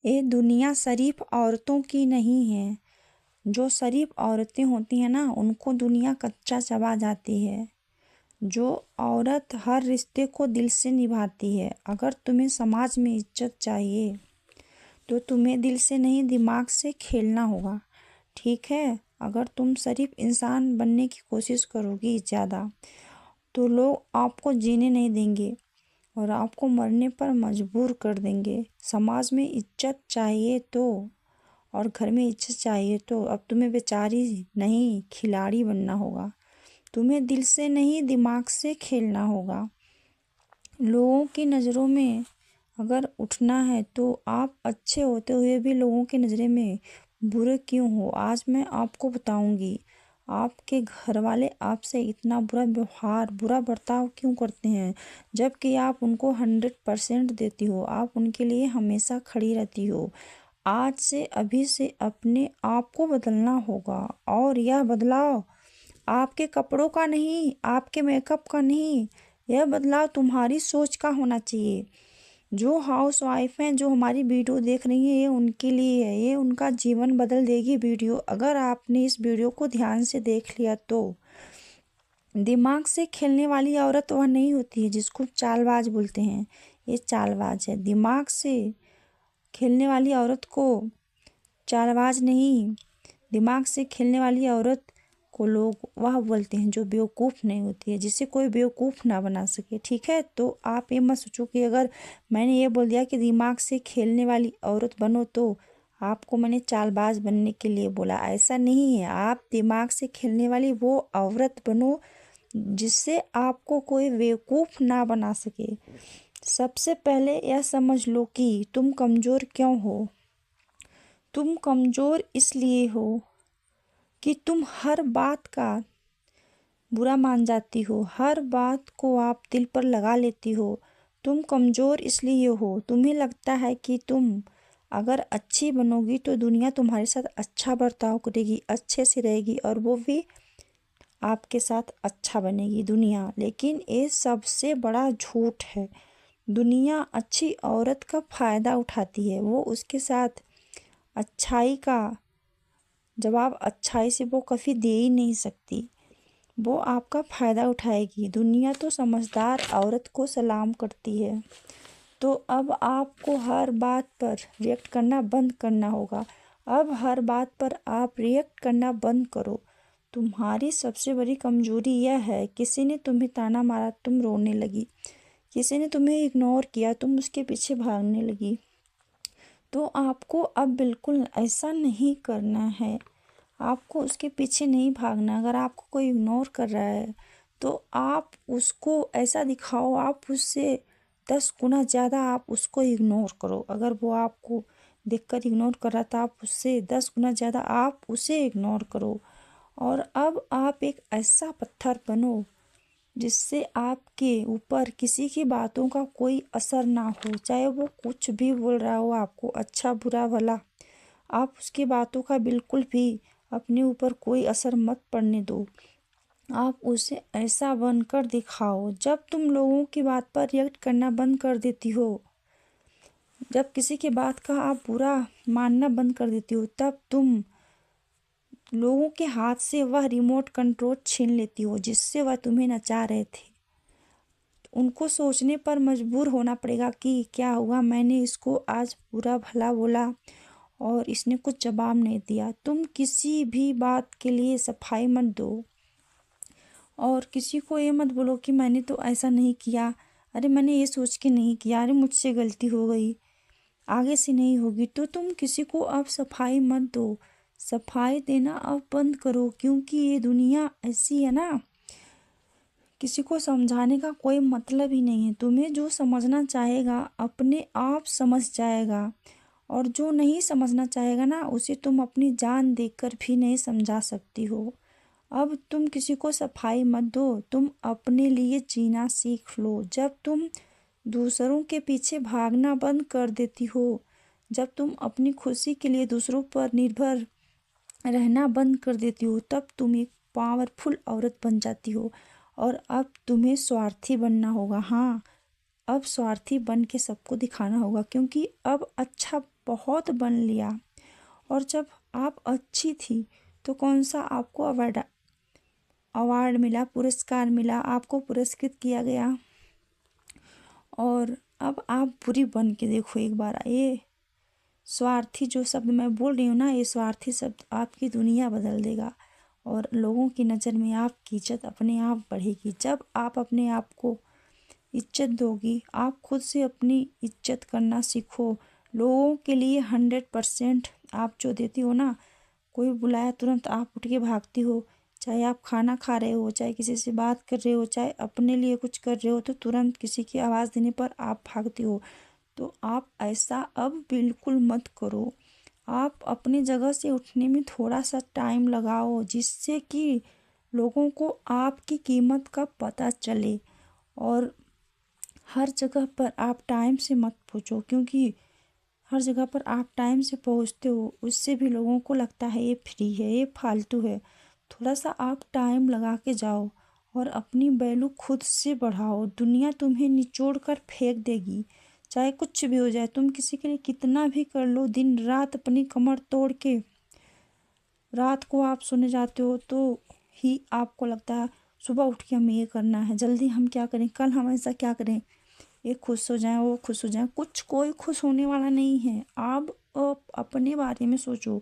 ये दुनिया शरीफ औरतों की नहीं है। जो शरीफ औरतें होती हैं ना, उनको दुनिया कच्चा चबा जाती है। जो औरत हर रिश्ते को दिल से निभाती है। अगर तुम्हें समाज में इज्जत चाहिए तो तुम्हें दिल से नहीं, दिमाग से खेलना होगा, ठीक है। अगर तुम शरीफ इंसान बनने की कोशिश करोगी ज़्यादा, तो लोग आपको जीने नहीं देंगे और आपको मरने पर मजबूर कर देंगे। समाज में इज्जत चाहिए तो, और घर में इज्जत चाहिए तो अब तुम्हें बेचारी नहीं, खिलाड़ी बनना होगा। तुम्हें दिल से नहीं, दिमाग से खेलना होगा। लोगों की नज़रों में अगर उठना है तो आप अच्छे होते हुए भी लोगों की नज़रों में बुरे क्यों हो, आज मैं आपको बताऊंगी। आपके घर वाले आपसे इतना बुरा व्यवहार, बुरा बर्ताव क्यों करते हैं, जबकि आप उनको 100% देती हो, आप उनके लिए हमेशा खड़ी रहती हो। आज से, अभी से अपने आप को बदलना होगा। और यह बदलाव आपके कपड़ों का नहीं, आपके मेकअप का नहीं, यह बदलाव तुम्हारी सोच का होना चाहिए। जो हाउस वाइफ हैं, जो हमारी वीडियो देख रही हैं, ये उनके लिए है, ये उनका जीवन बदल देगी वीडियो। अगर आपने इस वीडियो को ध्यान से देख लिया तो। दिमाग से खेलने वाली औरत वह नहीं होती है जिसको चालबाज बोलते हैं, ये चालबाज है। दिमाग से खेलने वाली औरत को चालबाज नहीं, दिमाग से खेलने वाली औरत को लोग वह बोलते हैं जो बेवकूफ़ नहीं होती है, जिसे कोई बेवकूफ़ ना बना सके, ठीक है। तो आप ये मत सोचो कि अगर मैंने ये बोल दिया कि दिमाग से खेलने वाली औरत बनो तो आपको मैंने चालबाज बनने के लिए बोला, ऐसा नहीं है। आप दिमाग से खेलने वाली वो औरत बनो जिससे आपको कोई बेवकूफ़ ना बना सके। सबसे पहले यह समझ लो कि तुम कमज़ोर क्यों हो। तुम कमज़ोर इसलिए हो कि तुम हर बात का बुरा मान जाती हो, हर बात को आप दिल पर लगा लेती हो। तुम कमज़ोर इसलिए हो, तुम्हें लगता है कि तुम अगर अच्छी बनोगी तो दुनिया तुम्हारे साथ अच्छा बर्ताव करेगी, अच्छे से रहेगी, और वो भी आपके साथ अच्छा बनेगी दुनिया। लेकिन ये सबसे बड़ा झूठ है। दुनिया अच्छी औरत का फ़ायदा उठाती है, वो उसके साथ अच्छाई का जवाब अच्छाई से वो कभी दे ही नहीं सकती, वो आपका फ़ायदा उठाएगी। दुनिया तो समझदार औरत को सलाम करती है। तो अब आपको हर बात पर रिएक्ट करना बंद करना होगा। अब हर बात पर आप रिएक्ट करना बंद करो। तुम्हारी सबसे बड़ी कमज़ोरी यह है, किसी ने तुम्हें ताना मारा, तुम रोने लगी। किसी ने तुम्हें इग्नोर किया, तुम उसके पीछे भागने लगी। तो आपको अब बिल्कुल ऐसा नहीं करना है। आपको उसके पीछे नहीं भागना। अगर आपको कोई इग्नोर कर रहा है तो आप उसको ऐसा दिखाओ, आप उससे 10 गुना ज़्यादा आप उसको इग्नोर करो। अगर वो आपको देखकर इग्नोर कर रहा था, आप उससे 10 गुना ज़्यादा आप उसे इग्नोर करो। और अब आप एक ऐसा पत्थर बनो जिससे आपके ऊपर किसी की बातों का कोई असर ना हो, चाहे वो कुछ भी बोल रहा हो आपको, अच्छा बुरा भला, आप उसकी बातों का बिल्कुल भी अपने ऊपर कोई असर मत पड़ने दो। आप उसे ऐसा बनकर दिखाओ। जब तुम लोगों की बात पर रिएक्ट करना बंद कर देती हो, जब किसी की बात का आप बुरा मानना बंद कर देती हो, तब तुम लोगों के हाथ से वह रिमोट कंट्रोल छीन लेती हो जिससे वह तुम्हें नचा रहे थे। उनको सोचने पर मजबूर होना पड़ेगा कि क्या हुआ, मैंने इसको आज बुरा भला बोला और इसने कुछ जवाब नहीं दिया। तुम किसी भी बात के लिए सफाई मत दो और किसी को ये मत बोलो कि मैंने तो ऐसा नहीं किया, अरे मैंने ये सोच के नहीं किया, अरे मुझसे गलती हो गई, आगे से नहीं होगी। तो तुम किसी को अब सफाई मत दो, सफाई देना अब बंद करो, क्योंकि ये दुनिया ऐसी है ना, किसी को समझाने का कोई मतलब ही नहीं है। तुम्हें जो समझना चाहेगा अपने आप समझ जाएगा, और जो नहीं समझना चाहेगा ना, उसे तुम अपनी जान देकर भी नहीं समझा सकती हो। अब तुम किसी को सफाई मत दो, तुम अपने लिए जीना सीख लो। जब तुम दूसरों के पीछे भागना बंद कर देती हो, जब तुम अपनी खुशी के लिए दूसरों पर निर्भर रहना बंद कर देती हो, तब तुम एक पावरफुल औरत बन जाती हो। और अब तुम्हें स्वार्थी बनना होगा। हाँ, अब स्वार्थी बन के सबको दिखाना होगा, क्योंकि अब अच्छा बहुत बन लिया। और जब आप अच्छी थी तो कौन सा आपको अवार्ड मिला, पुरस्कार मिला, आपको पुरस्कृत किया गया। और अब आप बुरी बन के देखो एक बार। ये स्वार्थी जो शब्द मैं बोल रही हूँ ना, ये स्वार्थी शब्द आपकी दुनिया बदल देगा और लोगों की नज़र में आपकी इज्जत अपने आप बढ़ेगी। जब आप अपने आप को इज्जत दोगी, आप खुद से अपनी इज्जत करना सीखो। लोगों के लिए 100% आप जो देती हो ना, कोई बुलाया तुरंत आप उठ के भागती हो। चाहे आप खाना खा रहे हो, चाहे किसी से बात कर रहे हो, चाहे अपने लिए कुछ कर रहे हो, तो तुरंत किसी की आवाज़ देने पर आप भागती हो। तो आप ऐसा अब बिल्कुल मत करो। आप अपनी जगह से उठने में थोड़ा सा टाइम लगाओ, जिससे कि लोगों को आपकी कीमत का पता चले। और हर जगह पर आप टाइम से मत पहुँचो, क्योंकि हर जगह पर आप टाइम से पहुँचते हो, उससे भी लोगों को लगता है ये फ्री है, ये फालतू है। थोड़ा सा आप टाइम लगा के जाओ और अपनी वैल्यू खुद से बढ़ाओ। दुनिया तुम्हें निचोड़ कर फेंक देगी, चाहे कुछ भी हो जाए। तुम किसी के लिए कितना भी कर लो, दिन रात अपनी कमर तोड़ के रात को आप सोने जाते हो, तो ही आपको लगता है सुबह उठ के हमें ये करना है, जल्दी हम क्या करें, कल हम ऐसा क्या करें, ये खुश हो जाए, वो खुश हो जाए। कोई खुश होने वाला नहीं है। आप अपने बारे में सोचो,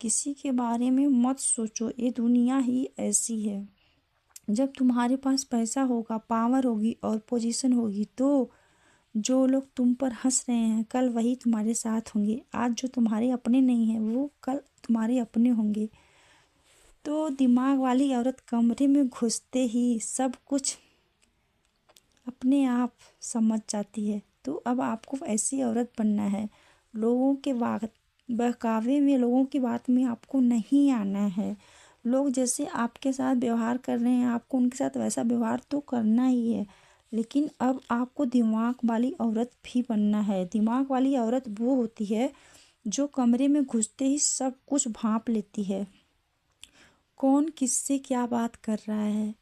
किसी के बारे में मत सोचो। ये दुनिया ही ऐसी है। जब तुम्हारे पास पैसा होगा, पावर होगी और पोजीशन होगी, तो जो लोग तुम पर हंस रहे हैं कल वही तुम्हारे साथ होंगे। आज जो तुम्हारे अपने नहीं हैं वो कल तुम्हारे अपने होंगे। तो दिमाग वाली औरत कमरे में घुसते ही सब कुछ अपने आप समझ जाती है। तो अब आपको ऐसी औरत बनना है। लोगों के बहकावे में, लोगों की बात में आपको नहीं आना है। लोग जैसे आपके साथ व्यवहार कर रहे हैं, आपको उनके साथ वैसा व्यवहार तो करना ही है। लेकिन अब आपको दिमाग वाली औरत भी बनना है। दिमाग वाली औरत वो होती है जो कमरे में घुसते ही सब कुछ भांप लेती है। कौन किससे क्या बात कर रहा है,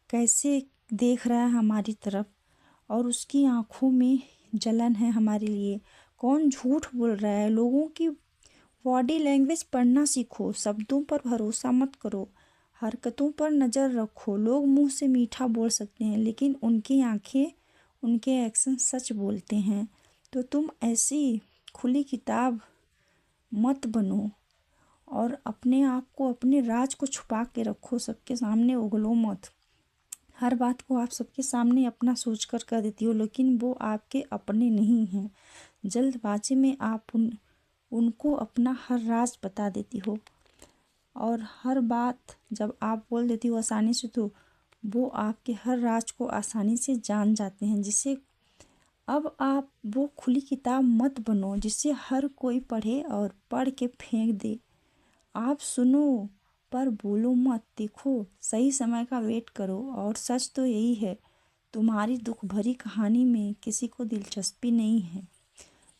कैसे देख रहा है हमारी तरफ, और उसकी आंखों में जलन है हमारे लिए। कौन झूठ बोल रहा है। लोगों की बॉडी लैंग्वेज पढ़ना सीखो। शब्दों पर भरोसा मत करो, हरकतों पर नज़र रखो। लोग मुंह से मीठा बोल सकते हैं, लेकिन उनकी आंखें, उनके एक्शन सच बोलते हैं। तो तुम ऐसी खुली किताब मत बनो और अपने आप को, अपने राज को छुपा के रखो। सबके सामने उगलो मत। हर बात को आप सबके सामने अपना सोच कर देती हो, लेकिन वो आपके अपने नहीं हैं। जल्दबाजी में आप उनको अपना हर राज बता देती हो, और हर बात जब आप बोल देती हो आसानी से, तो वो आपके हर राज को आसानी से जान जाते हैं। जिसे अब आप वो खुली किताब मत बनो जिसे हर कोई पढ़े और पढ़ के फेंक दे। आप सुनो पर बोलो मत। देखो, सही समय का वेट करो। और सच तो यही है, तुम्हारी दुख भरी कहानी में किसी को दिलचस्पी नहीं है।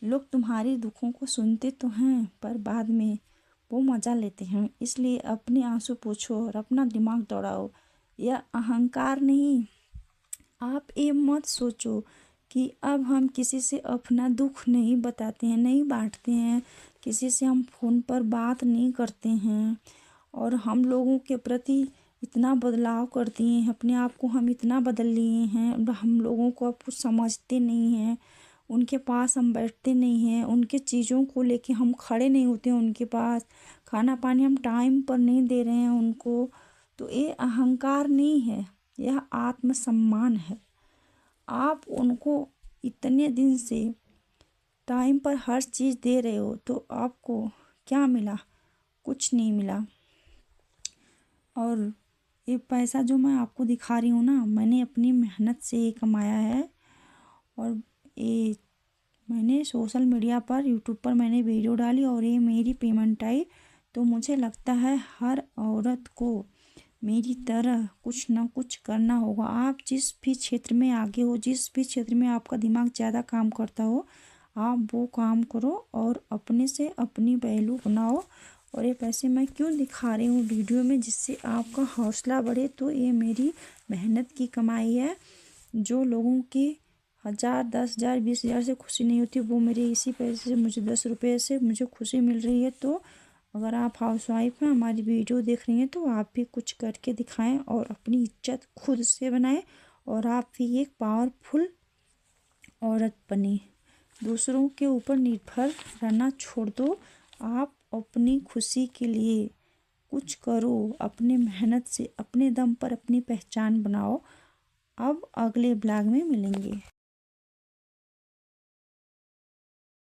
लोग तुम्हारे दुखों को सुनते तो हैं, पर बाद में वो मज़ा लेते हैं। इसलिए अपने आंसू पोंछो और अपना दिमाग दौड़ाओ। यह अहंकार नहीं। आप ये मत सोचो कि अब हम किसी से अपना दुख नहीं बताते हैं, नहीं बांटते हैं, किसी से हम फ़ोन पर बात नहीं करते हैं, और हम लोगों के प्रति इतना बदलाव कर दिए हैं, अपने आप को हम इतना बदल लिए हैं। हम लोगों को अब कुछ समझते नहीं हैं, उनके पास हम बैठते नहीं हैं, उनके चीज़ों को लेके हम खड़े नहीं होते हैं उनके पास, खाना पानी हम टाइम पर नहीं दे रहे हैं उनको। तो ये अहंकार नहीं है, यह आत्मसम्मान है। आप उनको इतने दिन से टाइम पर हर चीज़ दे रहे हो, तो आपको क्या मिला? कुछ नहीं मिला। और ये पैसा जो मैं आपको दिखा रही हूँ ना, मैंने अपनी मेहनत से ये कमाया है। और ये मैंने सोशल मीडिया पर, यूट्यूब पर मैंने वीडियो डाली और ये मेरी पेमेंट आई। तो मुझे लगता है हर औरत को मेरी तरह कुछ ना कुछ करना होगा। आप जिस भी क्षेत्र में आगे हो, जिस भी क्षेत्र में आपका दिमाग ज़्यादा काम करता हो, आप वो काम करो और अपने से अपनी वैल्यू बनाओ। और ये पैसे मैं क्यों दिखा रही हूँ वीडियो में, जिससे आपका हौसला बढ़े। तो ये मेरी मेहनत की कमाई है, जो लोगों की 1000, 10,000, 20,000 से खुशी नहीं होती। वो मेरे इसी पैसे से, मुझे 10 रुपये से मुझे खुशी मिल रही है। तो अगर आप हाउसवाइफ हैं, हमारी वीडियो देख रही हैं, तो आप भी कुछ करके दिखाएं और अपनी इज्जत खुद से बनाएं और आप भी एक पावरफुल औरत बने। दूसरों के ऊपर निर्भर रहना छोड़ दो। आप अपनी खुशी के लिए कुछ करो, अपने मेहनत से अपने दम पर अपनी पहचान बनाओ। अब अगले ब्लॉग में मिलेंगे।